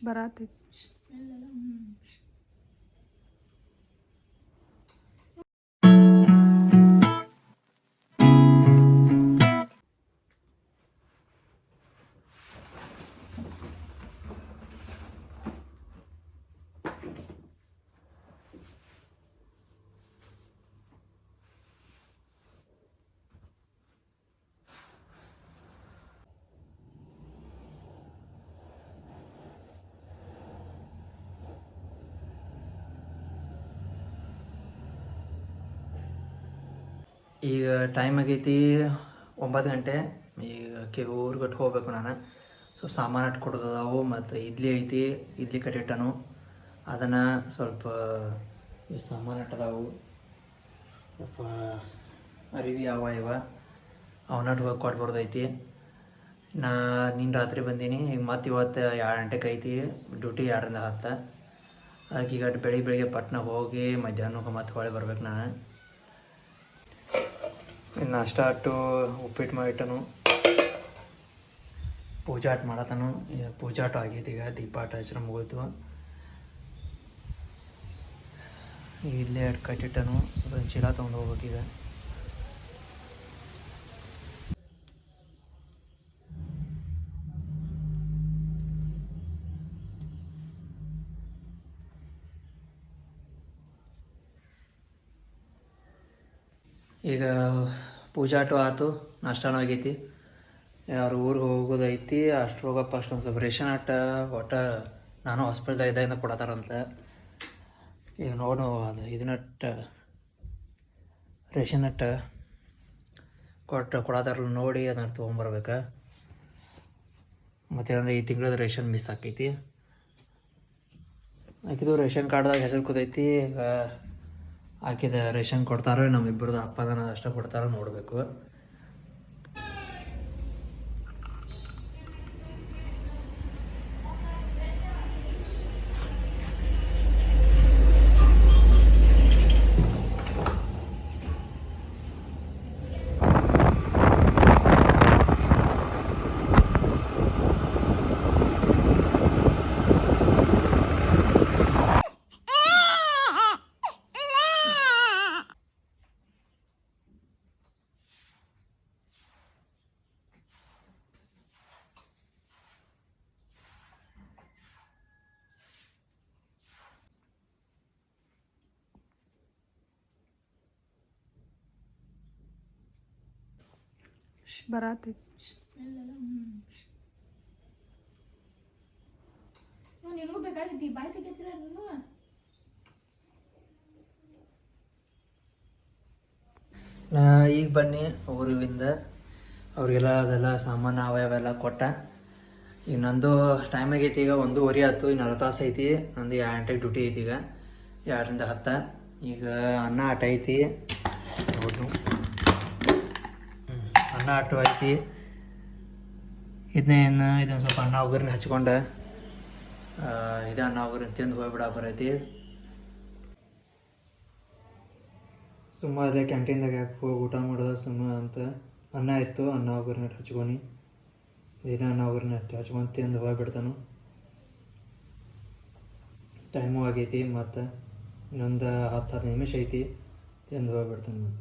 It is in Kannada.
ಬರಾತೈತಿ. ಈಗ ಟೈಮ್ ಆಗೈತಿ 9 ಗಂಟೆ. ಈಗ ಊರಿಗೆ ಹೋಗ್ಬೇಕು ನಾನು. ಸೊ ಸಾಮಾನು ಅಟ್ಕೊಡೋದವು ಮತ್ತು ಇಡ್ಲಿ ಐತಿ, ಇಡ್ಲಿ ಕಟ್ಟಿಟ್ಟನು. ಅದನ್ನು ಸ್ವಲ್ಪ ಈ ಸಾಮಾನು ಅಟ್ಟದಾವು, ಸ್ವಲ್ಪ ಅರಿವಿ ಅವ ಇವ ಅವನ್ನ ಹೋಗಿ ಕೊಟ್ಟು ಬರೋದೈತಿ. ನಿನ್ನ ರಾತ್ರಿ ಬಂದೀನಿ. ಈಗ ಮತ್ತೆ ಇವತ್ತು 2 ಗಂಟೆಗೆ ಐತಿ ಡ್ಯೂಟಿ, 2ರಿಂದ 10. ಅದಕ್ಕೆ ಈಗ ಬೆಳಿಗ್ಗೆ ಪಟ್ನ ಹೋಗಿ ಮಧ್ಯಾಹ್ನಕ್ಕೆ ಮತ್ತೆ ಹೊಳೆ ಬರ್ಬೇಕು ನಾನು. ನಾಷ್ಟ ಅಟ್ಟು ಉಪ್ಪಿಟ್ಟು ಮಾಡಿಟ್ಟನು, ಪೂಜಾ ಆಟ ಮಾಡತನು. ಪೂಜಾ ಆಟ ಆಗೈತಿ. ಈಗ ದೀಪಾಟ ಹಚ್ಚಿರ ಮುಗಿತು. ಇಲ್ಲೇ ಕಟ್ಟಿಟ್ಟನು. ಒಂದು ಚೀಲ ತೊಗೊಂಡು ಹೋಗ್ಬೇಕೀಗ. ಈಗ ಪೂಜಾಟು ಆಯ್ತು, ನಾಷ್ಟನೂ ಆಗೈತಿ. ಅವ್ರ ಊರಿಗೆ ಹೋಗೋದೈತಿ. ಅಷ್ಟ್ರೋಗಪ್ಪ ಅಷ್ಟೊಂದು ಸ್ವಲ್ಪ ರೇಷನ್ ಅಟ್ಟ ಒಟ್ಟು ನಾನು ಹಾಸ್ಪಿಟಲ್ದಾಗ ಇದ್ದಾಗಿಂದ ಕೊಡತ್ತಾರಂತ. ಈಗ ನೋಡು ಅದು ಇದನ್ನಟ್ಟ ರೇಷನ್ ಅಟ್ಟ ಕೊಡತ್ತಾರಲ್ಲ, ನೋಡಿ ಅದನ್ನ ತೊಗೊಂಬರ್ಬೇಕು. ಮತ್ತು ಈ ತಿಂಗಳದ ರೇಷನ್ ಮಿಸ್ ಆಕೈತಿ. ಆಕಿದು ರೇಷನ್ ಕಾರ್ಡ್ದಾಗ ಹೆಸರು ಕೂತೈತಿ. ಈಗ ಆಕಿದ ರೇಷನ್ ಕೊಡ್ತಾರೋ ನಮ್ಮಿಬ್ಬರದ್ದು ಅಪ್ಪನ ಅಷ್ಟ ಕೊಡ್ತಾರೋ ನೋಡಬೇಕು. ಬರಾತೈತಿ. ನೀನು ಬೇಕಾಗಿತ್ತು ಬಾಯ್ ತೆಗಿತಿಲ್ಲ ನೀನು. ಈಗ ಬನ್ನಿ ಊರಿಂದ. ಅವ್ರಿಗೆಲ್ಲ ಅದೆಲ್ಲ ಸಾಮಾನು ಅವೆಲ್ಲ ಕೊಟ್ಟ. ಈಗ ನಂದು ಟೈಮ್ ಆಗೈತಿ. ಈಗ 1:15 ಆಯ್ತು. ಇನ್ನು 40 ತಾಸು ಐತಿ. ನಂದು 2 ಗಂಟೆಗೆ ಡ್ಯೂಟಿ ಐತಿ. ಈಗ 2ರಿಂದ 10. ಈಗ ಅನ್ನ ಆಟ ಐತಿ. ನೋಡು, ಅನ್ನ ಆಟ ಐತಿ. ಇದನ್ನು ಸ್ವಲ್ಪ ಅನ್ನ ಒಗ್ಗರಣೆ ಹಚ್ಕೊಂಡು ಇದು ಅನ್ನ ಒಗ್ಗರಣೆ ತಿಂದು ಹೋಗ್ಬಿಡ ಬರೈತಿ. ಸುಮ್ಮ ಅದೇ ಕ್ಯಾಂಟೀನ್ದಾಗ ಯಾಕೆ ಹೋಗಿ ಊಟ ಮಾಡೋದು ಸುಮ್ಮ ಅಂತ. ಅನ್ನ ಇತ್ತು, ಅನ್ನ ಒಗ್ಗರಣೆ ಹಚ್ಕೊನಿ. ಇದೇ ಅನ್ನ ಒಗ್ಗರಣೆ ಹಚ್ಕೊಂಡು ತಿಂದು ಹೋಗ್ಬಿಡ್ತಾನು. ಟೈಮು ಆಗೈತಿ. ಮತ್ತು ಇನ್ನೊಂದು 10 ನಿಮಿಷ ಐತಿ. ತಿಂದು ಹೋಗ್ಬಿಡ್ತಾನೆ.